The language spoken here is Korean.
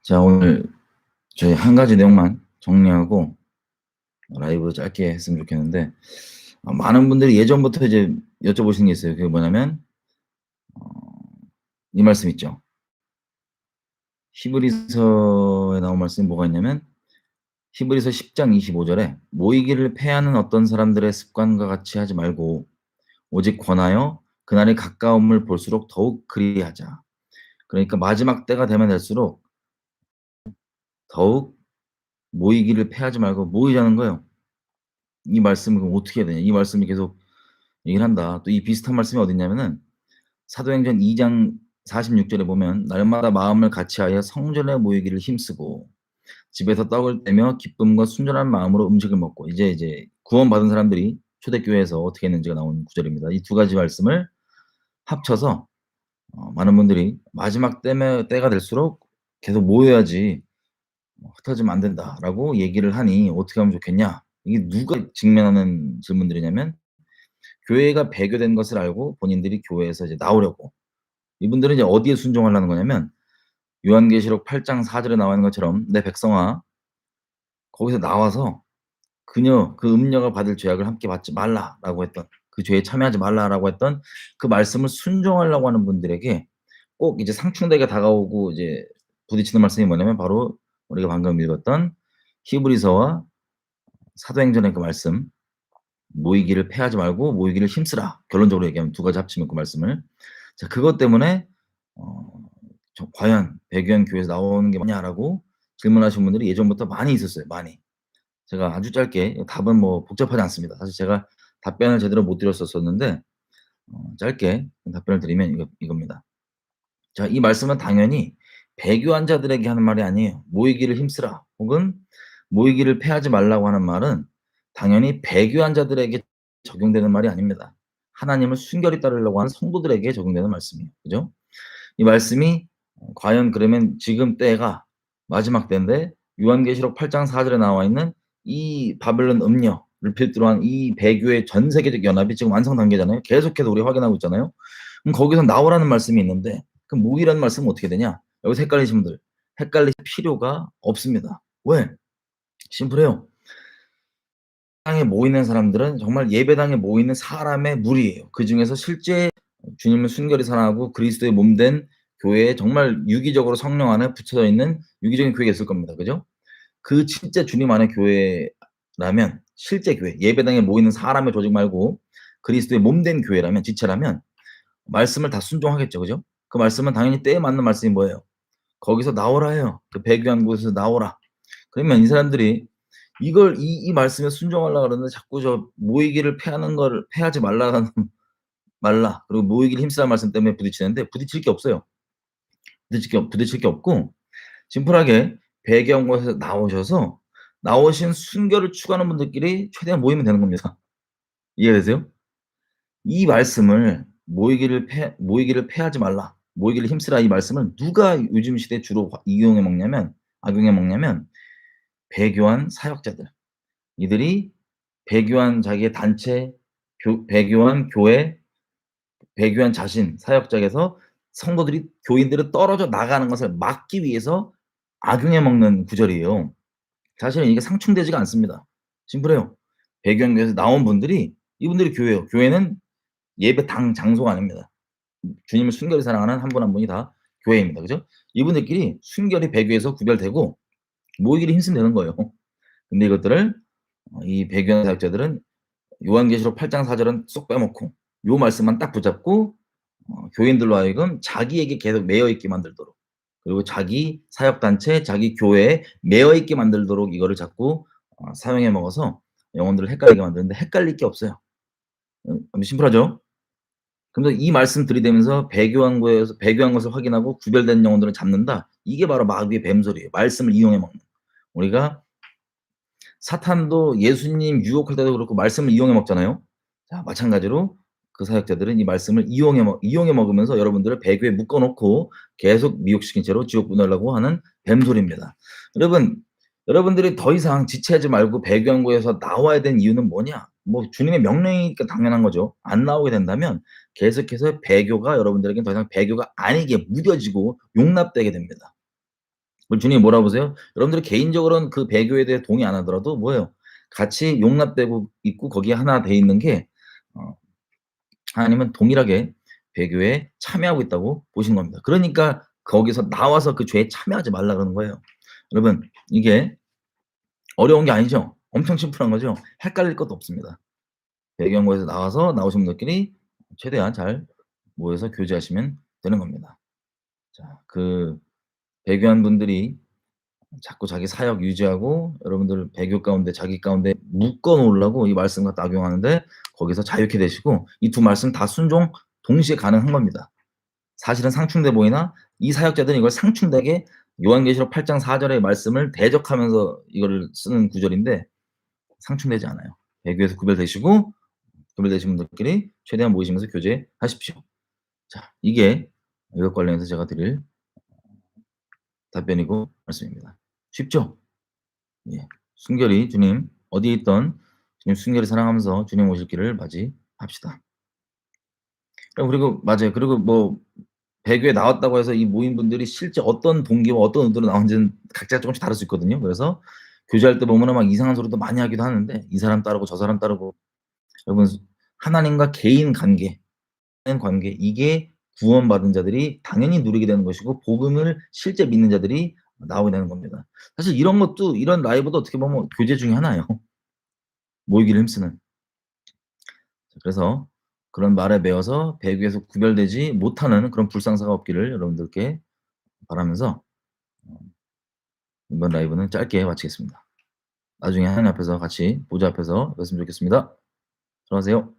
자, 오늘 저희 한 가지 내용만 정리하고 라이브 짧게 했으면 좋겠는데, 많은 분들이 예전부터 이제 여쭤보시는 게 있어요. 그게 뭐냐면 어 이 말씀 있죠. 히브리서에 나온 말씀이 뭐가 있냐면, 히브리서 10장 25 절에 "모이기를 패하는 어떤 사람들의 습관과 같이 하지 말고 오직 권하여 그날의 가까움을 볼수록 더욱 그리하자." 그러니까 마지막 때가 되면 될수록 더욱 모이기를 패하지 말고 모이자는 거예요. 이 말씀을 그럼 어떻게 해야 되냐. 이 말씀이 계속 얘기를 한다. 또 이 비슷한 말씀이 어디 있냐면은 사도행전 2장 46 절에 보면 "날마다 마음을 같이하여 성전에 모이기를 힘쓰고 집에서 떡을 떼며 기쁨과 순전한 마음으로 음식을 먹고." 이제 구원받은 사람들이 초대교회에서 어떻게 했는지가 나온 구절입니다. 이 두 가지 말씀을 합쳐서 많은 분들이 "마지막 때가 될수록 계속 모여야지 흩어지면 안 된다."라고 얘기를 하니 "어떻게 하면 좋겠냐?" 이게 누가 직면하는 질문들이냐면, 교회가 배교된 것을 알고 본인들이 교회에서 이제 나오려고, 이분들은 이제 어디에 순종하려는 거냐면, 요한계시록 8장 4 절에 나와 있는 것처럼 "내 백성아 거기서 나와서 그 음녀가 받을 죄악을 함께 받지 말라."라고 했던, 그 죄에 참여하지 말라라고 했던 그 말씀을 순종하려고 하는 분들에게 꼭 이제 상충되게 다가오고 이제 부딪히는 말씀이 뭐냐면, 바로 우리가 방금 읽었던 히브리서와 사도행전의 그 말씀, "모이기를 패하지 말고 모이기를 힘쓰라." 결론적으로 얘기하면 두 가지 합치면 그 말씀을. 자, 그것 때문에 어 "과연 배교한 교회에서 나오는 게 맞냐?"라고 질문하신 분들이 예전부터 많이 있었어요, 많이. 제가 아주 짧게, 답은 뭐 복잡하지 않습니다. 사실 제가 답변을 제대로 못 드렸었었는데 짧게 답변을 드리면 이겁니다. 자, 이 말씀은 당연히 배교한 자들에게 하는 말이 아니에요. "모이기를 힘쓰라." 혹은 "모이기를 패하지 말라."고 하는 말은 당연히 배교한 자들에게 적용되는 말이 아닙니다. 하나님을 순결히 따르려고 하는 성도들에게 적용되는 말씀이에요. 그죠? 이 말씀이 과연 그러면 지금 때가 마지막 때인데, 요한계시록 8장 4 절에 나와 있는 이 바벨론 음녀를 필두로 한 이 배교의 전 세계적 연합이 지금 완성 단계잖아요. 계속해서 우리 확인하고 있잖아요. 그럼 거기서 나오라는 말씀이 있는데, 그럼 모이라는 말씀은 어떻게 되냐? 여기서 헷갈리신 분들, 헷갈릴 필요가 없습니다. 왜? 심플해요. 땅에 모이는 사람들은 정말 예배당에 모이는 사람의 무리예요. 그중에서 실제 주님을 순결히 사랑하고 그리스도의 몸 된 교회에 정말 유기적으로 성령 안에 붙여져 있는 유기적인 교회가 있을 겁니다. 그죠? 그 진짜 주님 안의 교회라면, 실제 교회, 예배당에 모이는 사람의 조직 말고 그리스도의 몸 된 교회라면, 지체라면 말씀을 다 순종하겠죠. 그죠? 그 말씀은 당연히 때에 맞는 말씀이 뭐예요? "거기서 나오라." 해요. "그 배교한 곳에서 나오라." 그러면 이 사람들이 이걸 이 말씀에 순종하려고 그러는데, 자꾸 모이기를 패하는 거를 패하지 말라는 말라, 그리고 모이기를 힘쓰라는 말씀 때문에 부딪히는데, 부딪힐 게 없어요. 부딪힐 게 없고, 심플하게 배경에서 나오셔서 나오신 순결을 추구하는 분들끼리 최대한 모이면 되는 겁니다. 이해되세요? 이 말씀을 모이기를 패하지 말라, 모이기를 힘쓰라, 이 말씀을 누가 요즘 시대에 주로 이용해 먹냐면, 악용해 먹냐면 배교한 사역자들. 이들이 배교한 자기의 단체, 배교한 교회, 배교한 자신, 사역자에게서 성도들이, 교인들이 떨어져 나가는 것을 막기 위해서 악용해 먹는 구절이에요. 사실은 이게 상충되지가 않습니다. 심플해요. 배교한 교회에서 나온 분들이, 이분들이 교회예요. 교회는 예배당 장소가 아닙니다. 주님을 순결히 사랑하는 한 분 한 분이 다 교회입니다. 그죠? 이분들끼리 순결히 배교에서 구별되고 모이기를 힘쓰면 되는 거예요. 근데 이것들을 이 배교한 사역자들은 요한계시록 8장 4 절은 쏙 빼먹고 요 말씀만 딱 붙잡고 교인들로 하여금 자기에게 계속 매여 있게 만들도록, 그리고 자기 사역 단체, 자기 교회에 매여 있게 만들도록 이거를 자꾸 사용해 먹어서 영혼들을 헷갈리게 만드는데, 헷갈릴 게 없어요. 심플하죠? 그러면서 이 말씀 들이대면서 배교한 것을 확인하고 구별된 영혼들을 잡는다. 이게 바로 마귀의 뱀소리예요. 말씀을 이용해 먹는. 우리가 사탄도 예수님 유혹할 때도 그렇고 말씀을 이용해 먹잖아요. 자, 마찬가지로 그 사역자들은 이 말씀을 이용해 먹으면서 여러분들을 배교에 묶어 놓고 계속 미혹시킨 채로 지옥 보내려고 하는 뱀소리입니다. 여러분, 여러분들이 더 이상 지체하지 말고 배교한고에서 나와야 되는 이유는 뭐냐? 뭐 주님의 명령이니까 당연한 거죠. 안 나오게 된다면 계속해서 배교가 여러분들에겐 더 이상 배교가 아니게 무뎌지고 용납되게 됩니다. 그럼 주님이 뭐라고 보세요? 여러분들이 개인적으로는 그 배교에 대해 동의 안 하더라도 뭐예요? 같이 용납되고 있고 거기에 하나 돼 있는 게 어 하나님은 동일하게 배교에 참여하고 있다고 보시는 겁니다. 그러니까 거기서 나와서 그 죄에 참여하지 말라 그러는 거예요. 여러분 이게 어려운 게 아니죠. 엄청 심플한 거죠. 헷갈릴 것도 없습니다. 배경고에서 나와서 나오신 분들끼리 최대한 잘 모여서 교제하시면 되는 겁니다. 자 그 배교한 분들이 자꾸 자기 사역 유지하고 여러분들 배교 가운데 자기 가운데 묶어 놓으려고 이 말씀 갖다 악용하는데 거기서 자유케 되시고 이 두 말씀 다 순종 동시에 가능한 겁니다. 사실은 상충돼 보이나 이 사역자들은 이걸 상충되게 요한계시록 8장 4 절의 말씀을 대적하면서 이거를 쓰는 구절인데 상충되지 않아요. 배교에서 구별되시고 구별되신 분들끼리 최대한 모이시면서 교제하십시오. 자 이게 이것 관련해서 제가 드릴 답변이고 말씀입니다. 쉽죠? 예. 순결히 주님 어디에 있든 주님 순결히 사랑하면서 주님 오실 길을 맞이합시다. 그리고 맞아요. 그리고 뭐 배교에 나왔다고 해서 이 모인 분들이 실제 어떤 동기와 어떤 의도로 나온지는 각자 쪼금씩 다를 수 있거든요. 그래서 교제할 때 보면은 막 이상한 소리도 많이 하기도 하는데 이 사람 따르고 저 사람 따르고 여러분 하나님과 개인 관계 이게 구원받은 자들이 당연히 누리게 되는 것이고 복음을 실제 믿는 자들이 나오게 되는 겁니다. 사실 이런 것도 이런 라이브도 어떻게 보면 교제 중에 하나예요. 모이기를 힘쓰는. 그래서 그런 말에 매어서 배교에서 구별되지 못하는 그런 불상사가 없기를 여러분들께 바라면서 이번 라이브는 짧게 마치겠습니다. 나중에 하나님 앞에서 같이 보좌 앞에서 뵀으면 좋겠습니다. 들어가세요.